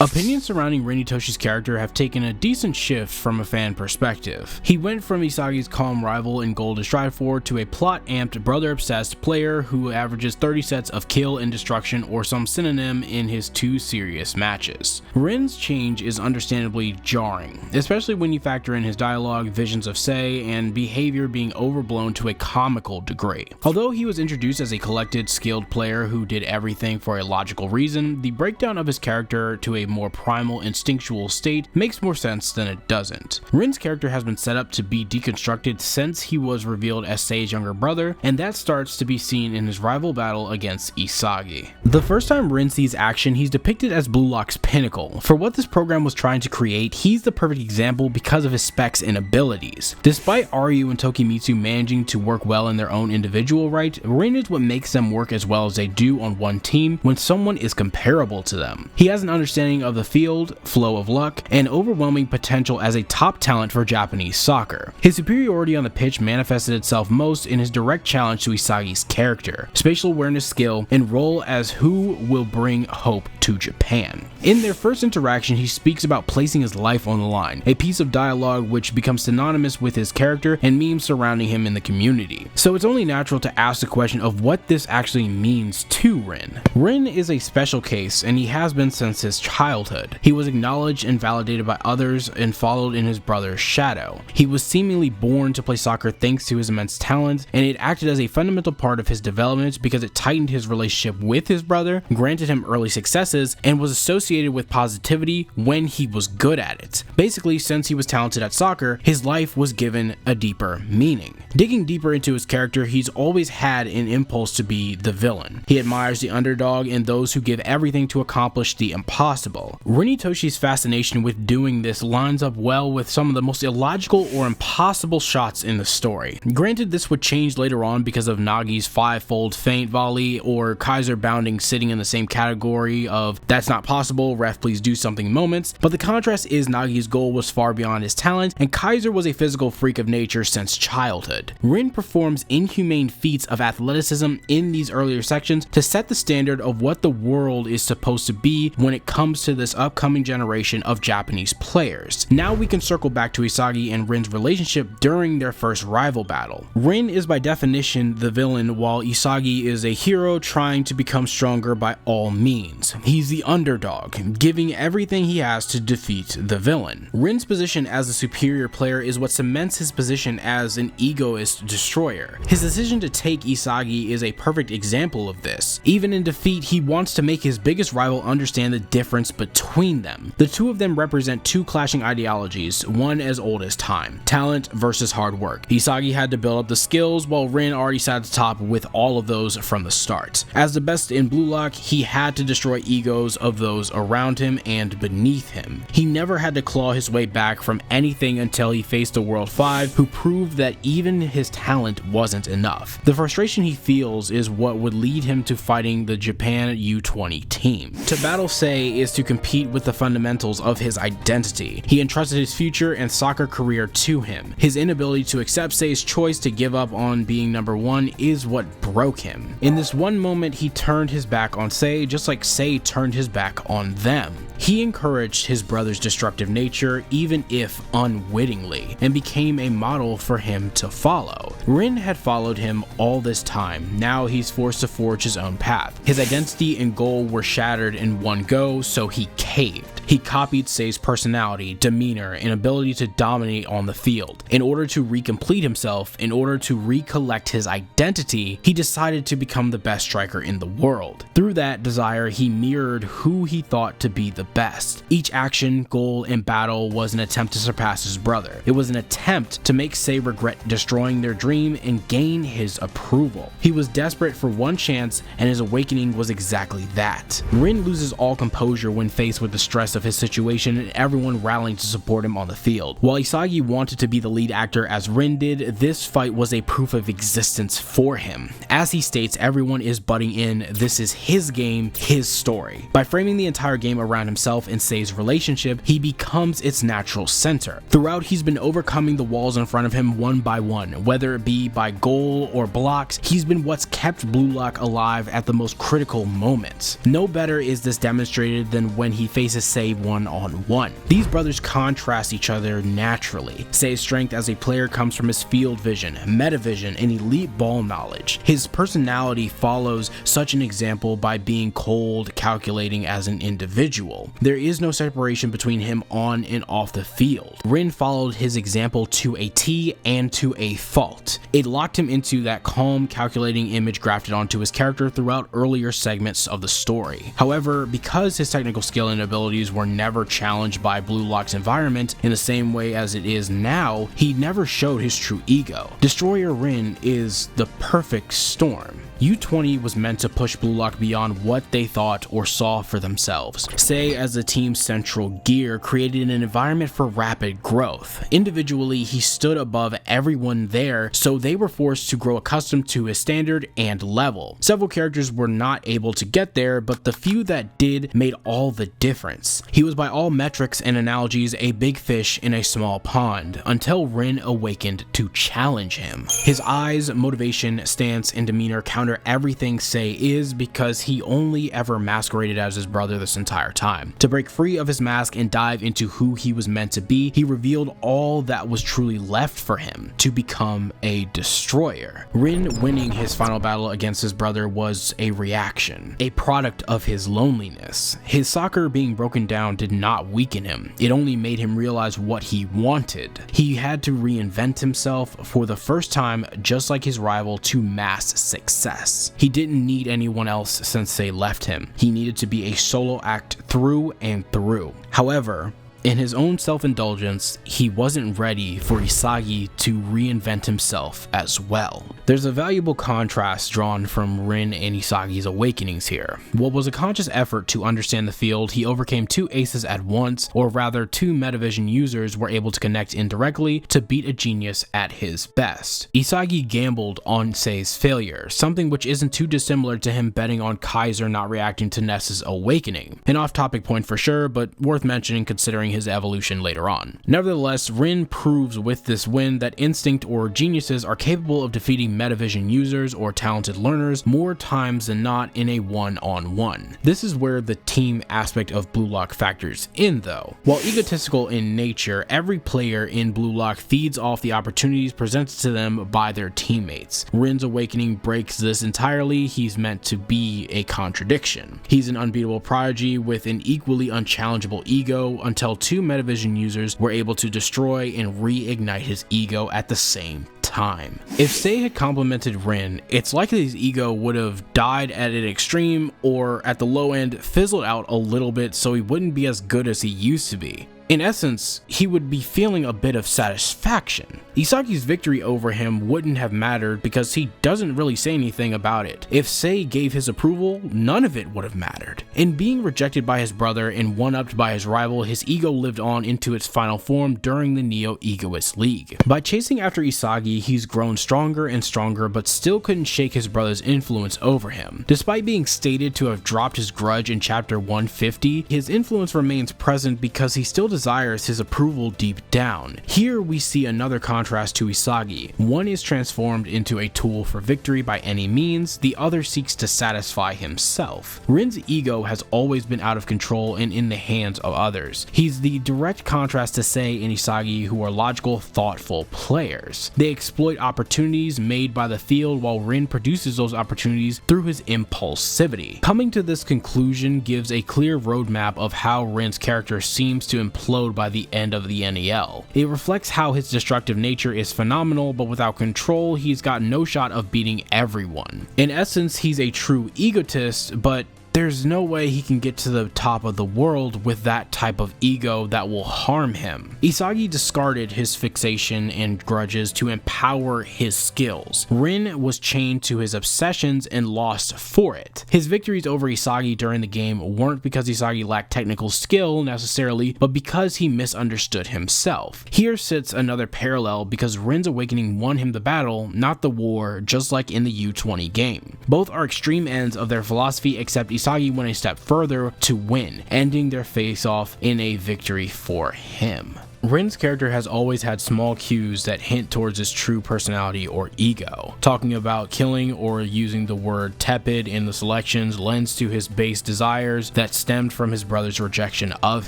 Opinions surrounding Rin Itoshi's character have taken a decent shift from a fan perspective. He went from Isagi's calm rival and goal to strive for to a plot-amped, brother-obsessed player who averages 30 sets of kill and destruction or some synonym in his 2 serious matches. Rin's change is understandably jarring, especially when you factor in his dialogue, visions of Sei, and behavior being overblown to a comical degree. Although he was introduced as a collected, skilled player who did everything for a logical reason, the breakdown of his character to a more primal, instinctual state makes more sense than it doesn't. Rin's character has been set up to be deconstructed since he was revealed as Sei's younger brother, and that starts to be seen in his rival battle against Isagi. The first time Rin sees action, he's depicted as Blue Lock's pinnacle. For what this program was trying to create, he's the perfect example because of his specs and abilities. Despite Ryu and Tokimitsu managing to work well in their own individual right, Rin is what makes them work as well as they do on one team when someone is comparable to them. He has an understanding of the field, flow of luck, and overwhelming potential as a top talent for Japanese soccer. His superiority on the pitch manifested itself most in his direct challenge to Isagi's character, spatial awareness skill, and role as who will bring hope to Japan. In their first interaction, he speaks about placing his life on the line, a piece of dialogue which becomes synonymous with his character and memes surrounding him in the community. So it's only natural to ask the question of what this actually means to Rin. Rin is a special case, and he has been since his childhood. He was acknowledged and validated by others and followed in his brother's shadow. He was seemingly born to play soccer thanks to his immense talent, and it acted as a fundamental part of his development because it tightened his relationship with his brother, granted him early successes, and was associated with positivity when he was good at it. Basically, since he was talented at soccer, his life was given a deeper meaning. Digging deeper into his character, he's always had an impulse to be the villain. He admires the underdog and those who give everything to accomplish the impossible. Rin Itoshi's fascination with doing this lines up well with some of the most illogical or impossible shots in the story. Granted, this would change later on because of Nagi's 5-fold feint volley or Kaiser bounding sitting in the same category of "that's not possible, ref please do something" moments, but the contrast is Nagi's goal was far beyond his talent and Kaiser was a physical freak of nature since childhood. Rin performs inhumane feats of athleticism in these earlier sections to set the standard of what the world is supposed to be when it comes to this upcoming generation of Japanese players. Now we can circle back to Isagi and Rin's relationship during their first rival battle. Rin is by definition the villain while Isagi is a hero trying to become stronger by all means. He's the underdog, giving everything he has to defeat the villain. Rin's position as the superior player is what cements his position as an egoist destroyer. His decision to take Isagi is a perfect example of this. Even in defeat, he wants to make his biggest rival understand the difference between them. The two of them represent two clashing ideologies, one as old as time: talent versus hard work. Isagi had to build up the skills while Rin already sat at the top with all of those from the start. As the best in Blue Lock, he had to destroy egos of those around him and beneath him. He never had to claw his way back from anything until he faced the World 5, who proved that even his talent wasn't enough. The frustration he feels is what would lead him to fighting the Japan U20 team. To battle Sei is to compete with the fundamentals of his identity. He entrusted his future and soccer career to him. His inability to accept Sei's choice to give up on being number one is what broke him. In this one moment, he turned his back on Sei just like Sei turned his back on them. He encouraged his brother's destructive nature, even if unwittingly, and became a model for him to follow. Rin had followed him all this time. Now he's forced to forge his own path. His identity and goal were shattered in one go, so he caved. He copied Sei's personality, demeanor, and ability to dominate on the field. In order to recomplete himself, in order to recollect his identity, he decided to become the best striker in the world. Through that desire, he mirrored who he thought to be the best. Each action, goal, and battle was an attempt to surpass his brother. It was an attempt to make Sei regret destroying their dream and gain his approval. He was desperate for one chance, and his awakening was exactly that. Rin loses all composure when faced with the stress of his situation and everyone rallying to support him on the field. While Isagi wanted to be the lead actor as Rin did, this fight was a proof of existence for him. As he states, everyone is butting in, this is his game, his story. By framing the entire game around himself and Sei's relationship, he becomes its natural center. Throughout, he's been overcoming the walls in front of him one by one, whether it be by goal or blocks. He's been what's kept Blue Lock alive at the most critical moments. No better is this demonstrated than when he faces Sei Sei one-on-one. These brothers contrast each other naturally. Sei's strength as a player comes from his field vision, Metavision, and elite ball knowledge. His personality follows such an example by being cold, calculating as an individual. There is no separation between him on and off the field. Rin followed his example to a T and to a fault. It locked him into that calm, calculating image grafted onto his character throughout earlier segments of the story. However, because his technical skill and abilities were never challenged by Blue Lock's environment in the same way as it is now, he never showed his true ego. Destroyer Rin is the perfect storm. U20 was meant to push Blue Lock beyond what they thought or saw for themselves. Sei, as the team's central gear, created an environment for rapid growth. Individually, he stood above everyone there, so they were forced to grow accustomed to his standard and level. Several characters were not able to get there, but the few that did made all the difference. He was by all metrics and analogies a big fish in a small pond, until Rin awakened to challenge him. His eyes, motivation, stance, and demeanor counter everything Sei is, because he only ever masqueraded as his brother this entire time. To break free of his mask and dive into who he was meant to be, he revealed all that was truly left for him: to become a destroyer. Rin winning his final battle against his brother was a reaction, a product of his loneliness. His Sakura being broken down did not weaken him, it only made him realize what he wanted. He had to reinvent himself for the first time, just like his rival, to mass success. He didn't need anyone else since they left him. He needed to be a solo act through and through. However, in his own self-indulgence, he wasn't ready for Isagi to reinvent himself as well. There's a valuable contrast drawn from Rin and Isagi's awakenings here. What was a conscious effort to understand the field, he overcame two aces at once, or rather two Metavision users were able to connect indirectly to beat a genius at his best. Isagi gambled on Sei's failure, something which isn't too dissimilar to him betting on Kaiser not reacting to Ness's awakening. An off-topic point for sure, but worth mentioning considering his evolution later on. Nevertheless, Rin proves with this win that instinct or geniuses are capable of defeating Metavision users or talented learners more times than not in a one-on-one. This is where the team aspect of Blue Lock factors in though. While egotistical in nature, every player in Blue Lock feeds off the opportunities presented to them by their teammates. Rin's awakening breaks this entirely. He's meant to be a contradiction. He's an unbeatable prodigy with an equally unchallengeable ego, until two Metavision users were able to destroy and reignite his ego at the same time. If Sei had complimented Rin, it's likely his ego would have died at an extreme, or at the low end fizzled out a little bit so he wouldn't be as good as he used to be. In essence, he would be feeling a bit of satisfaction. Isagi's victory over him wouldn't have mattered because he doesn't really say anything about it. If Sei gave his approval, none of it would have mattered. In being rejected by his brother and one-upped by his rival, his ego lived on into its final form during the Neo-Egoist League. By chasing after Isagi, he's grown stronger and stronger, but still couldn't shake his brother's influence over him. Despite being stated to have dropped his grudge in chapter 150, his influence remains present because he still desires his approval deep down. Here we see another contrast to Isagi. One is transformed into a tool for victory by any means, the other seeks to satisfy himself. Rin's ego has always been out of control and in the hands of others. He's the direct contrast to Sei and Isagi, who are logical, thoughtful players. They exploit opportunities made by the field, while Rin produces those opportunities through his impulsivity. Coming to this conclusion gives a clear roadmap of how Rin's character seems to implode by the end of the NEL. It reflects how his destructive nature is phenomenal, but without control, he's got no shot of beating everyone. In essence, he's a true egotist, but there's no way he can get to the top of the world with that type of ego that will harm him. Isagi discarded his fixation and grudges to empower his skills. Rin was chained to his obsessions and lost for it. His victories over Isagi during the game weren't because Isagi lacked technical skill necessarily, but because he misunderstood himself. Here sits another parallel, because Rin's awakening won him the battle, not the war, just like in the U20 game. Both are extreme ends of their philosophy, except Isagi went a step further to win, ending their face-off in a victory for him. Rin's character has always had small cues that hint towards his true personality or ego. Talking about killing or using the word tepid in the selections lends to his base desires that stemmed from his brother's rejection of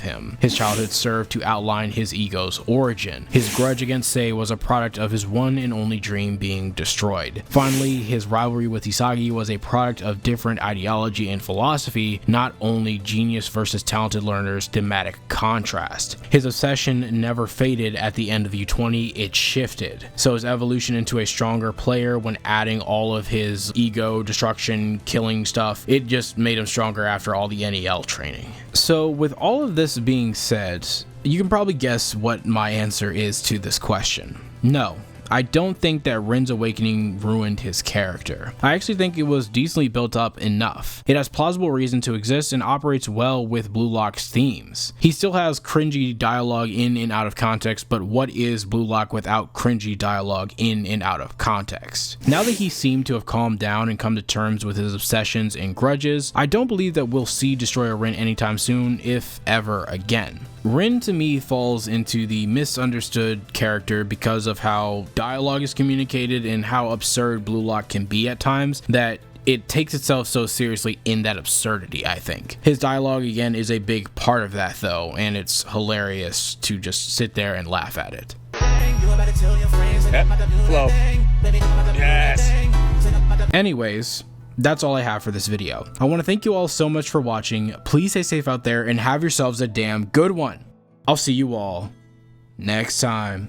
him. His childhood served to outline his ego's origin. His grudge against Sei was a product of his one and only dream being destroyed. Finally, his rivalry with Isagi was a product of different ideology and philosophy, not only genius versus talented learners thematic contrast. His obsession never faded at the end of U20, it shifted. So his evolution into a stronger player when adding all of his ego, destruction, killing stuff, it just made him stronger after all the NEL training. So with all of this being said, you can probably guess what my answer is to this question. No. I don't think that Rin's awakening ruined his character. I actually think it was decently built up enough. It has plausible reason to exist and operates well with Blue Lock's themes. He still has cringy dialogue in and out of context, but what is Blue Lock without cringy dialogue in and out of context? Now that he seemed to have calmed down and come to terms with his obsessions and grudges, I don't believe that we'll see Destroyer Rin anytime soon, if ever again. Rin to me falls into the misunderstood character because of how dialogue is communicated and how absurd Blue Lock can be at times, that it takes itself so seriously in that absurdity, I think. His dialogue, again, is a big part of that though, and it's hilarious to just sit there and laugh at it. Yep. Flow. Yes. Anyways, that's all I have for this video. I want to thank you all so much for watching. Please stay safe out there and have yourselves a damn good one. I'll see you all next time.